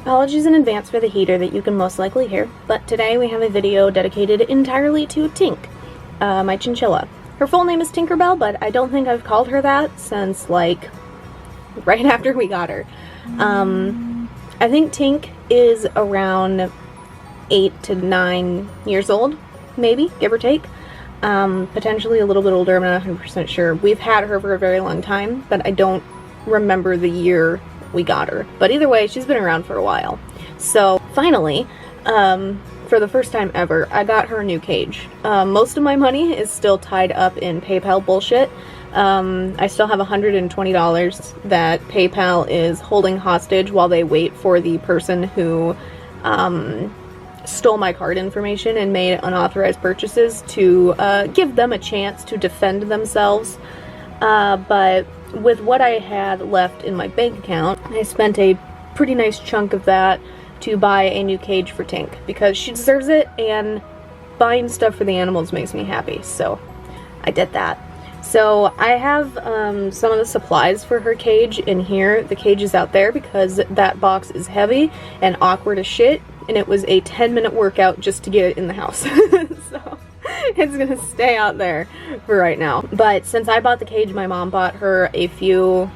Apologies in advance for the heater that you can most likely hear, but today we have a video dedicated entirely to Tink, my chinchilla. Her full name is Tinkerbell, but I don't think I've called her that since, like, right after we got her. I think Tink is around 8 to 9 years old, maybe, give or take. Potentially a little bit older, I'm not 100% sure. We've had her for a very long time, but I don't remember the year we got her. But either way, she's been around for a while. So finally, for the first time ever, I got her a new cage. Most of my money is still tied up in PayPal bullshit. I still have $120 that PayPal is holding hostage while they wait for the person who stole my card information and made unauthorized purchases to give them a chance to defend themselves. But with what I had left in my bank account, I spent a pretty nice chunk of that to buy a new cage for Tink, because she deserves it, and buying stuff for the animals makes me happy, so I did that. So I have some of the supplies for her cage in here. The cage is out there because that box is heavy and awkward as shit, and it was a 10-minute workout just to get it in the house. So it's gonna stay out there for right now. But since I bought the cage, my mom bought her a few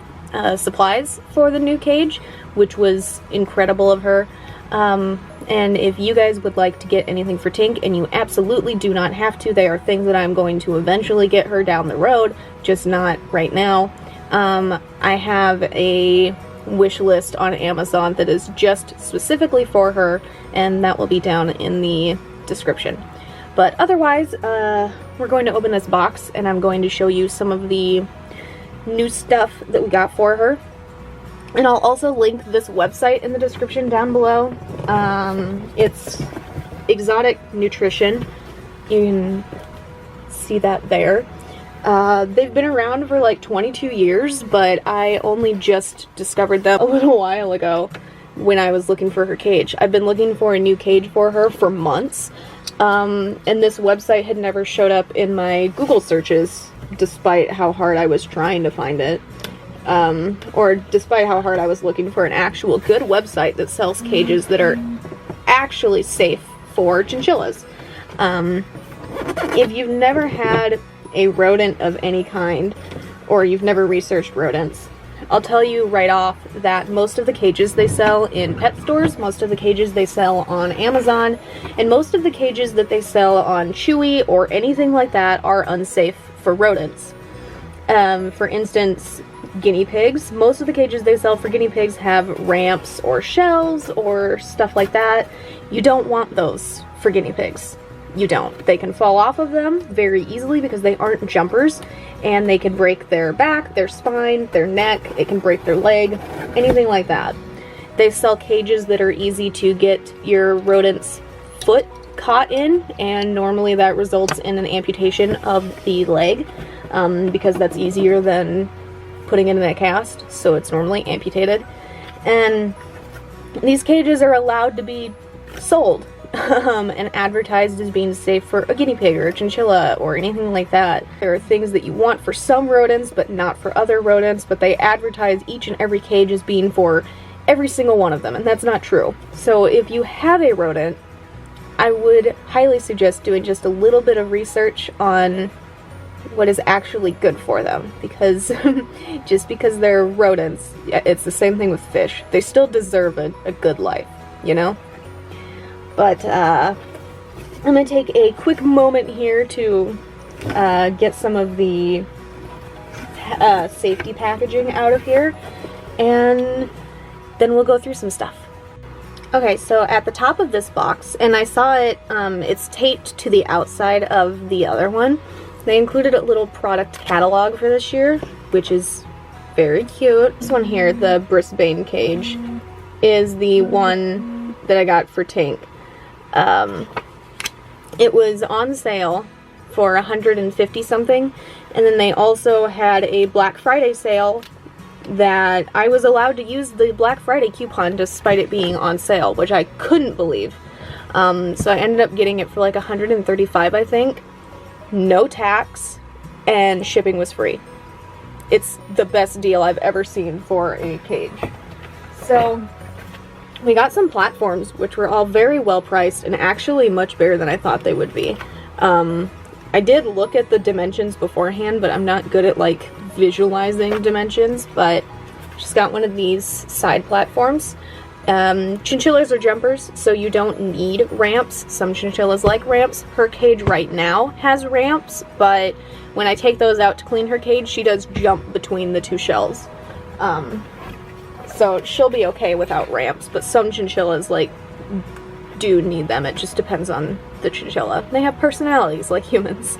supplies for the new cage, which was incredible of her. And if you guys would like to get anything for Tink, and you absolutely do not have to, they are things that I'm going to eventually get her down the road, just not right now. I have a wish list on Amazon that is just specifically for her, and that will be down in the description. But otherwise, we're going to open this box, and I'm going to show you some of the new stuff that we got for her. And I'll also link this website in the description down below. It's Exotic Nutrition. You can see that there. They've been around for like 22 years, but I only just discovered them a little while ago when I was looking for her cage. I've been looking for a new cage for her for months, and this website had never showed up in my Google searches, despite how hard I was trying to find it. Or despite how hard I was looking for an actual good website that sells cages that are actually safe for chinchillas. If you've never had a rodent of any kind, or you've never researched rodents, I'll tell you right off that most of the cages they sell in pet stores, most of the cages they sell on Amazon, and most of the cages that they sell on Chewy or anything like that are unsafe for rodents. For instance, guinea pigs. Most of the cages they sell for guinea pigs have ramps or shelves or stuff like that. You don't want those for guinea pigs. You don't. They can fall off of them very easily because they aren't jumpers, and they can break their back, their spine, their neck, it can break their leg, anything like that. They sell cages that are easy to get your rodent's foot caught in, and normally that results in an amputation of the leg, because that's easier than putting it in a cast, so it's normally amputated. And these cages are allowed to be sold and advertised as being safe for a guinea pig or a chinchilla or anything like that. There are things that you want for some rodents but not for other rodents, but they advertise each and every cage as being for every single one of them, and that's not true. So if you have a rodent, I would highly suggest doing just a little bit of research on what is actually good for them, because just because they're rodents, it's the same thing with fish. They still deserve a good life, you know? But I'm gonna take a quick moment here to get some of the safety packaging out of here, and then we'll go through some stuff. Okay, so at the top of this box, and I saw it, it's taped to the outside of the other one. They included a little product catalog for this year, which is very cute. This one here, the Brisbane cage, is the one that I got for Tink. It was on sale for $150 something, and then they also had a Black Friday sale that I was allowed to use the Black Friday coupon despite it being on sale, which I couldn't believe. So I ended up getting it for like $135, I think. No tax, and shipping was free. It's the best deal I've ever seen for a cage. So we got some platforms, which were all very well priced and actually much bigger than I thought they would be. I did look at the dimensions beforehand, but I'm not good at like visualizing dimensions, but just got one of these side platforms. Chinchillas are jumpers, so you don't need ramps. Some chinchillas like ramps. Her cage right now has ramps, but when I take those out to clean her cage, she does jump between the two shelves. So she'll be okay without ramps, but some chinchillas like do need them. It just depends on the chinchilla. They have personalities like humans.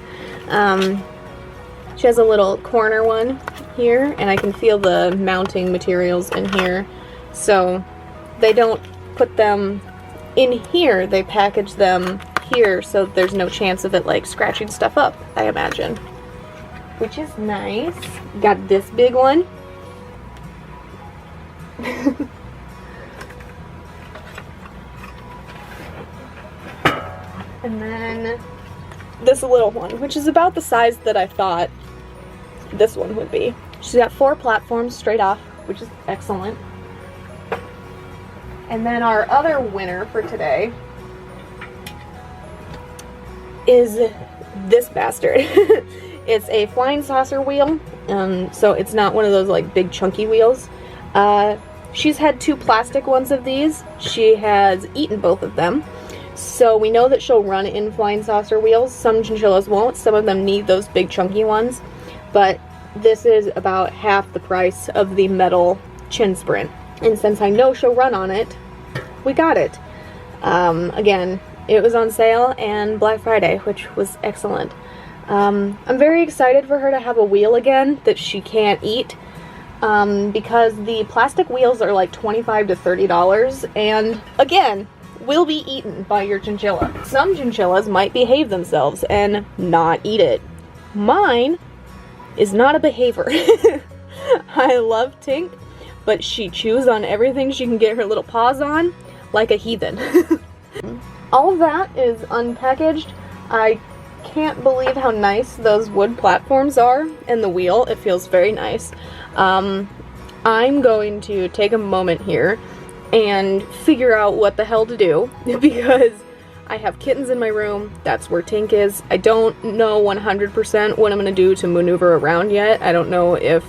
She has a little corner one here, and I can feel the mounting materials in here. So they don't put them in here, they package them here so there's no chance of it like scratching stuff up, I imagine. Which is nice. Got this big one. And then this little one, which is about the size that I thought this one would be. She's got 4 platforms straight off, which is excellent. And then our other winner for today is this bastard. It's a flying saucer wheel, so it's not one of those like big chunky wheels. She's had 2 plastic ones of these. She has eaten both of them. So we know that she'll run in flying saucer wheels. Some chinchillas won't. Some of them need those big chunky ones. But this is about half the price of the metal chin sprint. And since I know she'll run on it, we got it. Again, it was on sale and Black Friday, which was excellent. I'm very excited for her to have a wheel again that she can't eat. Because the plastic wheels are like $25 to $30, and again, will be eaten by your chinchilla. Some chinchillas might behave themselves and not eat it. Mine is not a behavior. I love Tink, but she chews on everything she can get her little paws on like a heathen. All of that is unpackaged. I can't believe how nice those wood platforms are, and the wheel, it feels very nice. I'm going to take a moment here and figure out what the hell to do, because I have kittens in my room. That's where Tink is. I don't know 100% what I'm going to do to maneuver around yet. I don't know if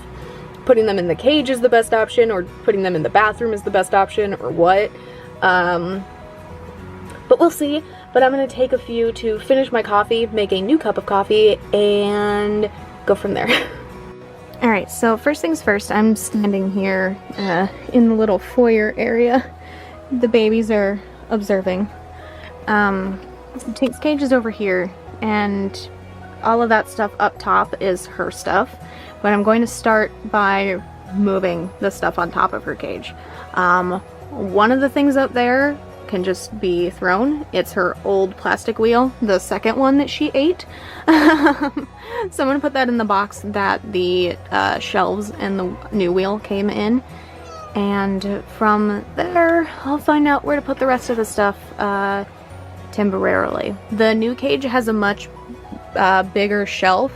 putting them in the cage is the best option, or putting them in the bathroom is the best option, or what. But we'll see. But I'm going to take a few to finish my coffee, make a new cup of coffee, and go from there. Alright, so first things first, I'm standing here in the little foyer area. The babies are observing. Tink's cage is over here, and all of that stuff up top is her stuff. But I'm going to start by moving the stuff on top of her cage. One of the things up there can just be thrown. It's her old plastic wheel, the second one that she ate. So I'm going to put that in the box that the shelves and the new wheel came in. And from there, I'll find out where to put the rest of the stuff temporarily. The new cage has a much bigger shelf.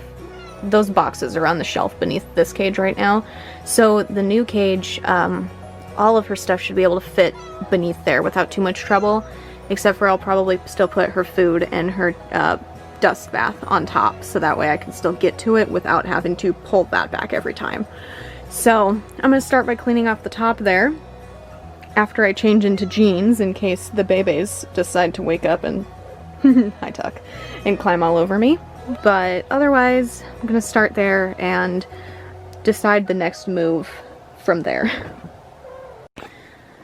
Those boxes are on the shelf beneath this cage right now. So the new cage, all of her stuff should be able to fit beneath there without too much trouble, except for I'll probably still put her food and her dust bath on top, so that way I can still get to it without having to pull that back every time. So I'm going to start by cleaning off the top there after I change into jeans, in case the babies decide to wake up and hi tuck and climb all over me. But otherwise, I'm going to start there and decide the next move from there.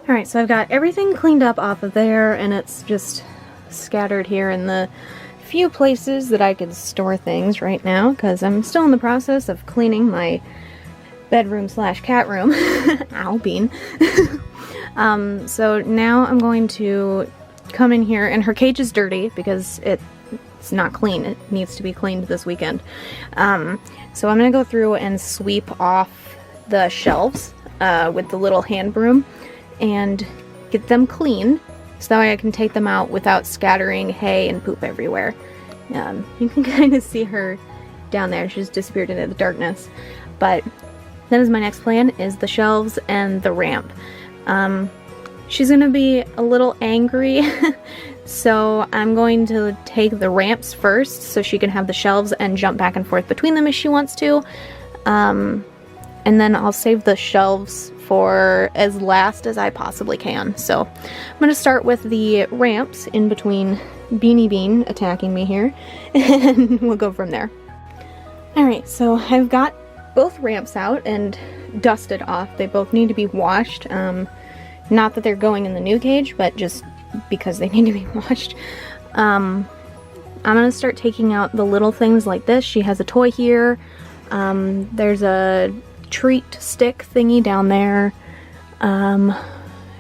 Alright, so I've got everything cleaned up off of there, and it's just scattered here in the few places that I could store things right now, because I'm still in the process of cleaning my bedroom slash cat room. Ow, bean. So now I'm going to come in here, and her cage is dirty because it's not clean. It needs to be cleaned this weekend. So I'm going to go through and sweep off the shelves with the little hand broom and get them clean, so that way I can take them out without scattering hay and poop everywhere. You can kind of see her down there. She's disappeared into the darkness. But that is my next plan, is the shelves and the ramp. She's gonna be a little angry, so I'm going to take the ramps first so she can have the shelves and jump back and forth between them if she wants to. And then I'll save the shelves for as last as I possibly can. So I'm gonna start with the ramps in between Beanie Bean attacking me here, and we'll go from there. Alright, so I've got both ramps out and dusted off. They both need to be washed. Not that they're going in the new cage, but just because they need to be washed. I'm gonna start taking out the little things like this. She has a toy here. There's a treat stick thingy down there. And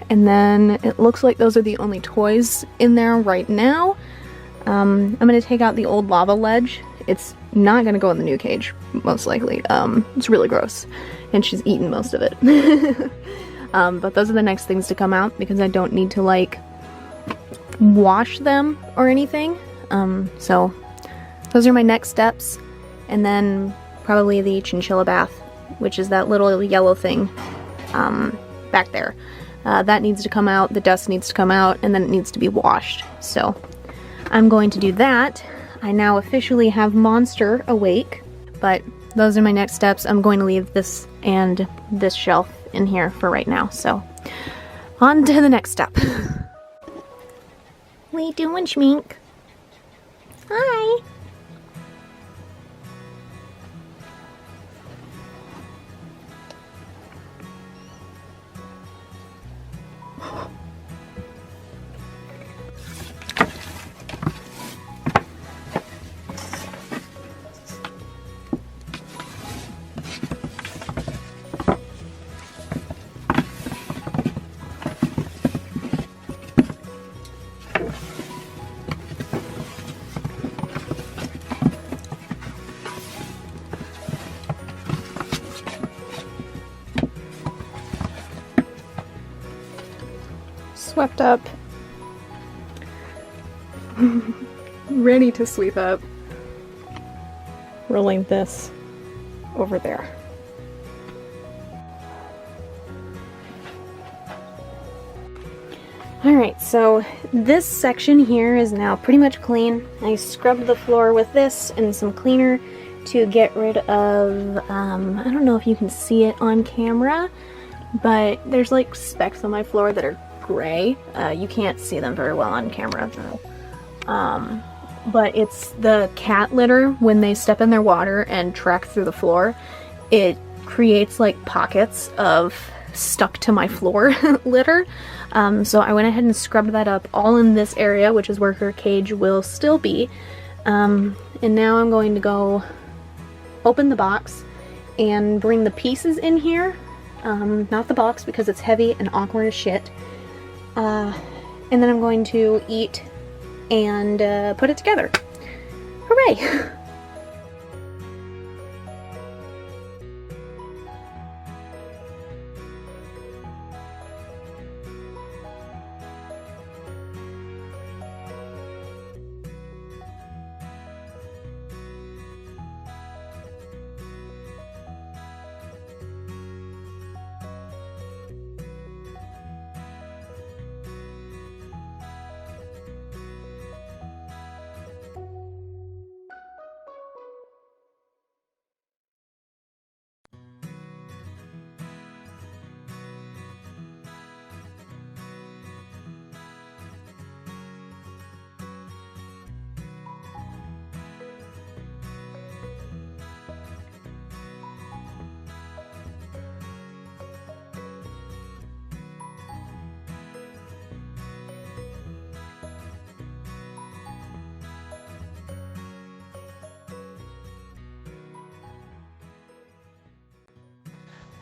then it looks like those are the only toys in there right now. I'm gonna take out the old lava ledge. It's not gonna go in the new cage, most likely. It's really gross. And she's eaten most of it. But those are the next things to come out because I don't need to like wash them or anything. So those are my next steps. And then probably the chinchilla bath, which is that little yellow thing back there. That needs to come out, the dust needs to come out, and then it needs to be washed. So I'm going to do that. I now officially have Monster awake, but those are my next steps. I'm going to leave this and this shelf in here for right now, so on to the next step. What are you doing, Schmink? Hi! Swept up. Ready to sweep up. Rolling this over there. Alright, so this section here is now pretty much clean. I scrubbed the floor with this and some cleaner to get rid of, I don't know if you can see it on camera, but there's like specks on my floor that are gray. You can't see them very well on camera though. But it's the cat litter. When they step in their water and track through the floor, it creates like pockets of stuck to my floor litter. So I went ahead and scrubbed that up all in this area, which is where her cage will still be. And now I'm going to go open the box and bring the pieces in here. Not the box because it's heavy and awkward as shit. And then I'm going to eat and put it together. Hooray!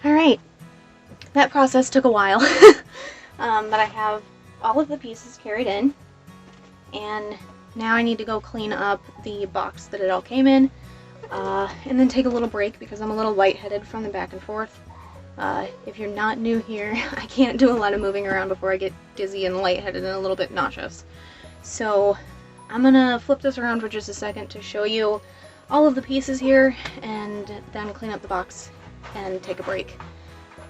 Alright, that process took a while, but I have all of the pieces carried in, and now I need to go clean up the box that it all came in, and then take a little break because I'm a little lightheaded from the back and forth. If you're not new here, I can't do a lot of moving around before I get dizzy and lightheaded and a little bit nauseous. So I'm gonna flip this around for just a second to show you all of the pieces here, and then clean up the box and take a break,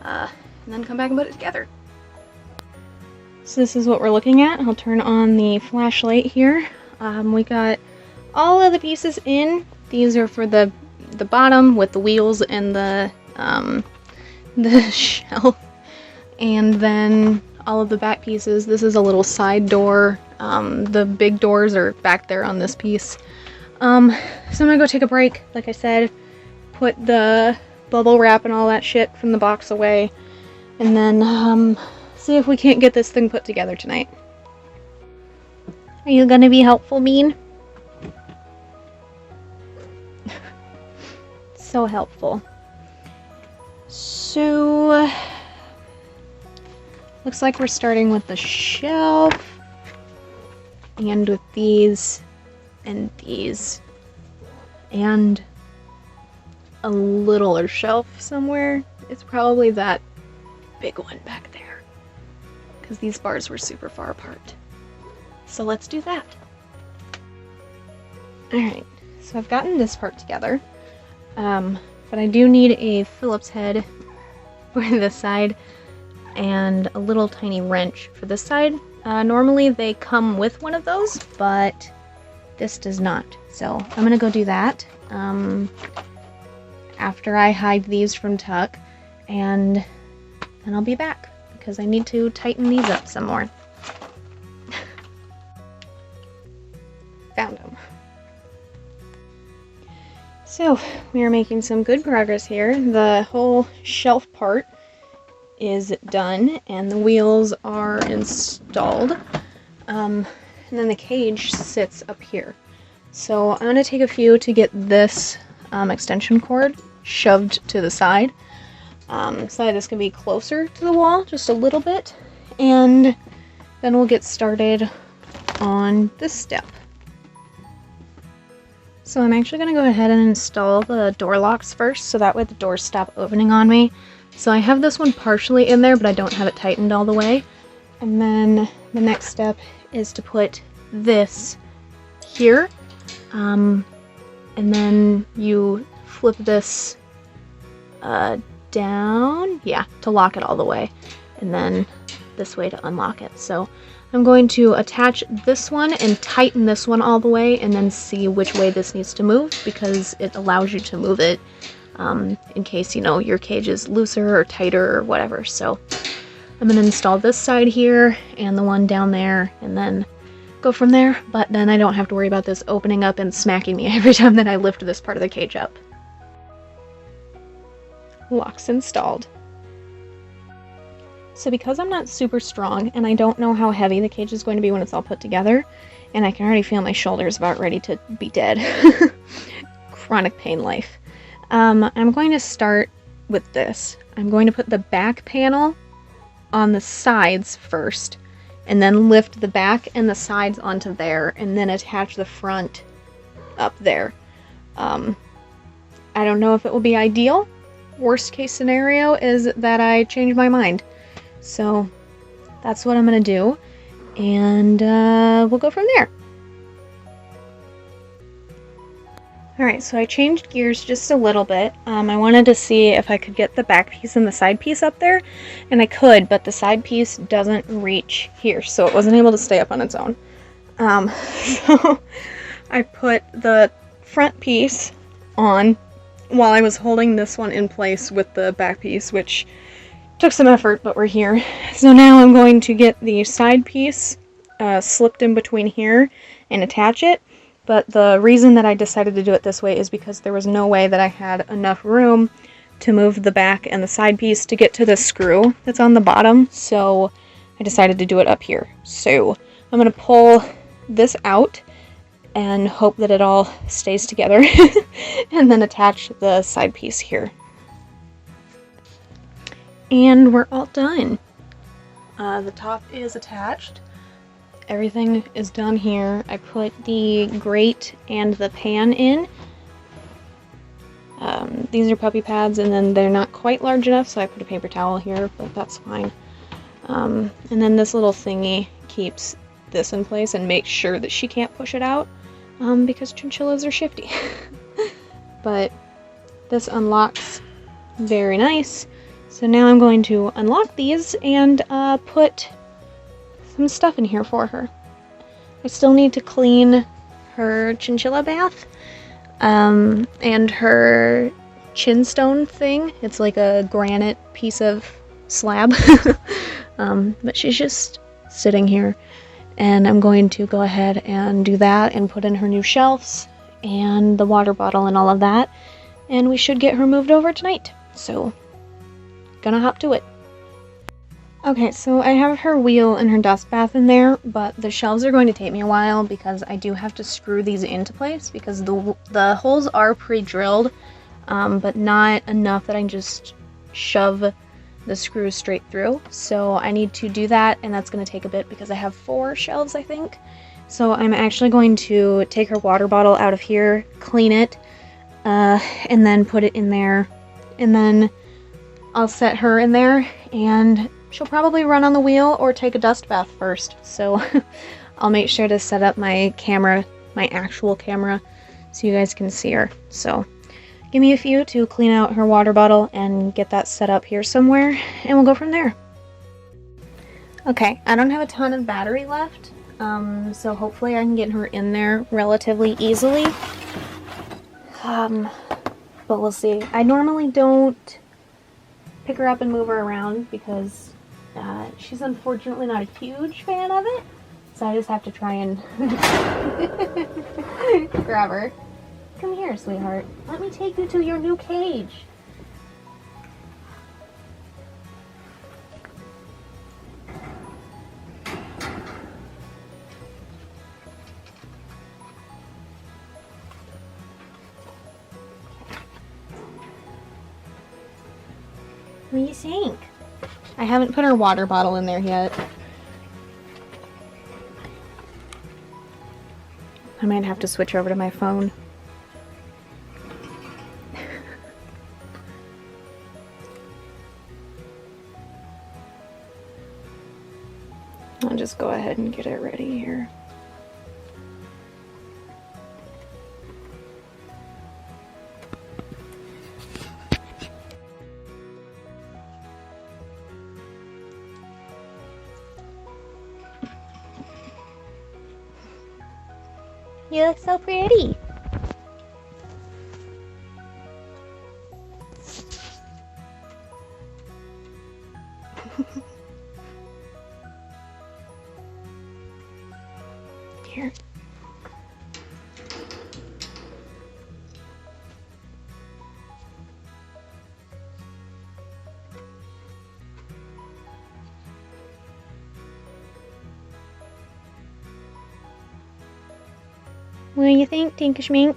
and then come back and put it together. So this is what we're looking at. I'll turn on the flashlight here. We got all of the pieces in. These are for the bottom with the wheels and the shelf. And then all of the back pieces. This is a little side door. The big doors are back there on this piece. So I'm gonna go take a break, like I said, put the bubble wrap and all that shit from the box away, and then see if we can't get this thing put together tonight. Are you gonna be helpful, Bean? So helpful. So, looks like we're starting with the shelf, and with these, and these, and a littler shelf somewhere. It's probably that big one back there, because these bars were super far apart. So let's do that. Alright, so I've gotten this part together, but I do need a Phillips head for this side, and a little tiny wrench for this side. Normally they come with one of those, but this does not. So I'm gonna go do that after I hide these from Tuck, and then I'll be back because I need to tighten these up some more. Found them. So we are making some good progress here. The whole shelf part is done and the wheels are installed. And then the cage sits up here. So I'm going to take a few to get this extension cord shoved to the side, so that this can be closer to the wall just a little bit, and then we'll get started on this step. So I'm actually going to go ahead and install the door locks first, so that way the doors stop opening on me. So I have this one partially in there, but I don't have it tightened all the way. And then the next step is to put this here, and then you flip this down, yeah, to lock it all the way, and then this way to unlock it. So I'm going to attach this one and tighten this one all the way, and then see which way this needs to move, because it allows you to move it in case, you know, your cage is looser or tighter or whatever. So I'm going to install this side here and the one down there, and then go from there, but then I don't have to worry about this opening up and smacking me every time that I lift this part of the cage up. Locks installed. So because I'm not super strong, and I don't know how heavy the cage is going to be when it's all put together, and I can already feel my shoulders about ready to be dead. Chronic pain life. I'm going to start with this. I'm going to put the back panel on the sides first, and then lift the back and the sides onto there, and then attach the front up there. I don't know if it will be ideal. Worst case scenario is that I change my mind. So that's what I'm going to do, and we'll go from there. Alright, so I changed gears just a little bit. I wanted to see if I could get the back piece and the side piece up there, and I could, but the side piece doesn't reach here, so it wasn't able to stay up on its own. So I put the front piece on while I was holding this one in place with the back piece, which took some effort, but we're here. So now I'm going to get the side piece slipped in between here and attach it. But the reason that I decided to do it this way is because there was no way that I had enough room to move the back and the side piece to get to the screw that's on the bottom, so I decided to do it up here. So I'm going to pull this out and hope that it all stays together, and then attach the side piece here. And we're all done. The top is attached. Everything is done here. I put the grate and the pan in. These are puppy pads, and then they're not quite large enough, so I put a paper towel here, but that's fine. And then this little thingy keeps this in place and makes sure that she can't push it out, because chinchillas are shifty. But this unlocks very nice. So now I'm going to unlock these and put some stuff in here for her. I still need to clean her chinchilla bath, and her chinstone thing. It's like a granite piece of slab. But she's just sitting here, and I'm going to go ahead and do that and put in her new shelves and the water bottle and all of that, and we should get her moved over tonight. So, gonna hop to it. Okay, so I have her wheel and her dust bath in there, but the shelves are going to take me a while because I do have to screw these into place because the holes are pre-drilled, but not enough that I can just shove the screws straight through. So I need to do that, and that's going to take a bit because I have 4 shelves, I think. So I'm actually going to take her water bottle out of here, clean it, and then put it in there, and then I'll set her in there, and she'll probably run on the wheel or take a dust bath first. So I'll make sure to set up my camera, my actual camera, so you guys can see her. So give me a few to clean out her water bottle and get that set up here somewhere, and we'll go from there. Okay, I don't have a ton of battery left, so hopefully I can get her in there relatively easily. But we'll see. I normally don't pick her up and move her around because she's unfortunately not a huge fan of it, so I just have to try and grab her. Come here, sweetheart. Let me take you to your new cage. What do you think? I haven't put her water bottle in there yet. I might have to switch over to my phone. I'll just go ahead and get it ready here. You look so pretty. Here. What do you think, Tinkashmink?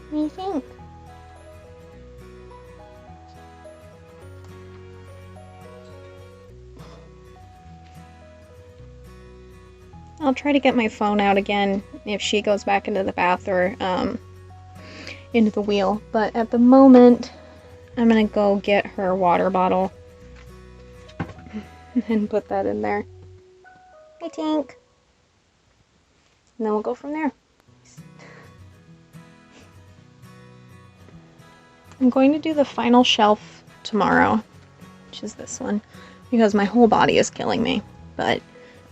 What do you think? I'll try to get my phone out again if she goes back into the bath or into the wheel, but at the moment I'm gonna go get her water bottle and put that in there. Hey, Tink. And then we'll go from there. I'm going to do the final shelf tomorrow, which is this one, because my whole body is killing me. But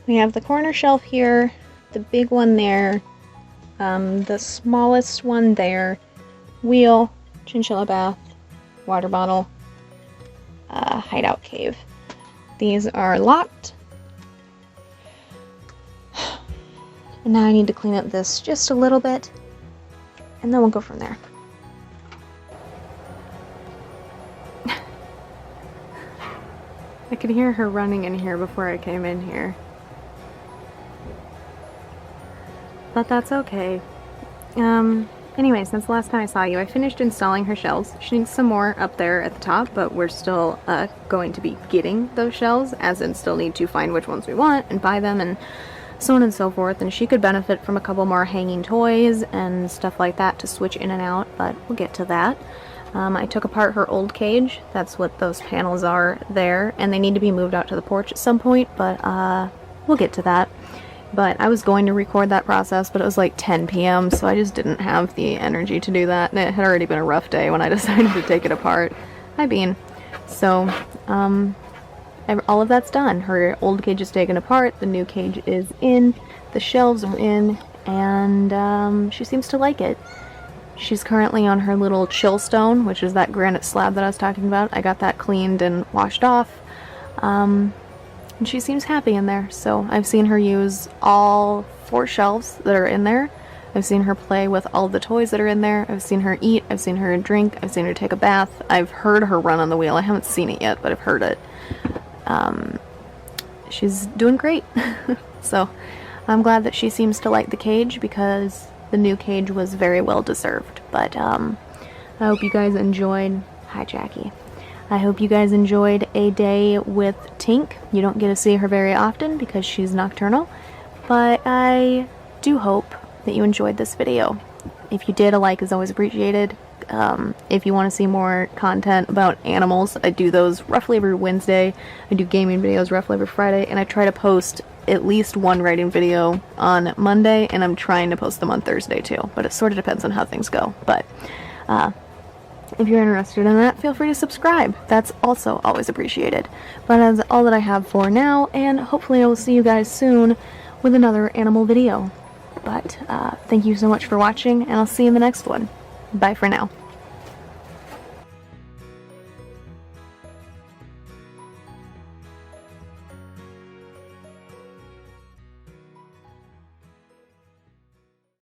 we have the corner shelf here, the big one there, the smallest one there, wheel, chinchilla bath, water bottle, hideout cave. These are locked. And now I need to clean up this just a little bit, and then we'll go from there. I could hear her running in here before I came in here. But that's okay. Anyway, since the last time I saw you, I finished installing her shelves. She needs some more up there at the top, but we're still going to be getting those shelves, as in still need to find which ones we want and buy them and so on and so forth. And she could benefit from a couple more hanging toys and stuff like that to switch in and out, but we'll get to that. I took apart her old cage. That's what those panels are there, and they need to be moved out to the porch at some point, but we'll get to that. But I was going to record that process, but it was like 10 p.m., so I just didn't have the energy to do that, and it had already been a rough day when I decided to take it apart. Hi, Bean. So, all of that's done. Her old cage is taken apart, the new cage is in, the shelves are in, and she seems to like it. She's currently on her little chill stone, which is that granite slab that I was talking about. I got that cleaned and washed off. And she seems happy in there, so I've seen her use all 4 shelves that are in there. I've seen her play with all the toys that are in there. I've seen her eat, I've seen her drink, I've seen her take a bath. I've heard her run on the wheel. I haven't seen it yet, but I've heard it. She's doing great. So I'm glad that she seems to like the cage, because the new cage was very well deserved. But I hope you guys enjoyed. Hi, Jackie. I hope you guys enjoyed a day with Tink. You don't get to see her very often because she's nocturnal, but I do hope that you enjoyed this video. If you did, a like is always appreciated. If you want to see more content about animals, I do those roughly every Wednesday. I do gaming videos roughly every Friday, and I try to post at least one writing video on Monday, and I'm trying to post them on Thursday too, but it sort of depends on how things go. But if you're interested in that, feel free to subscribe. That's also always appreciated. But that's all that I have for now, and hopefully I will see you guys soon with another animal video. But thank you so much for watching, and I'll see you in the next one. Bye for now.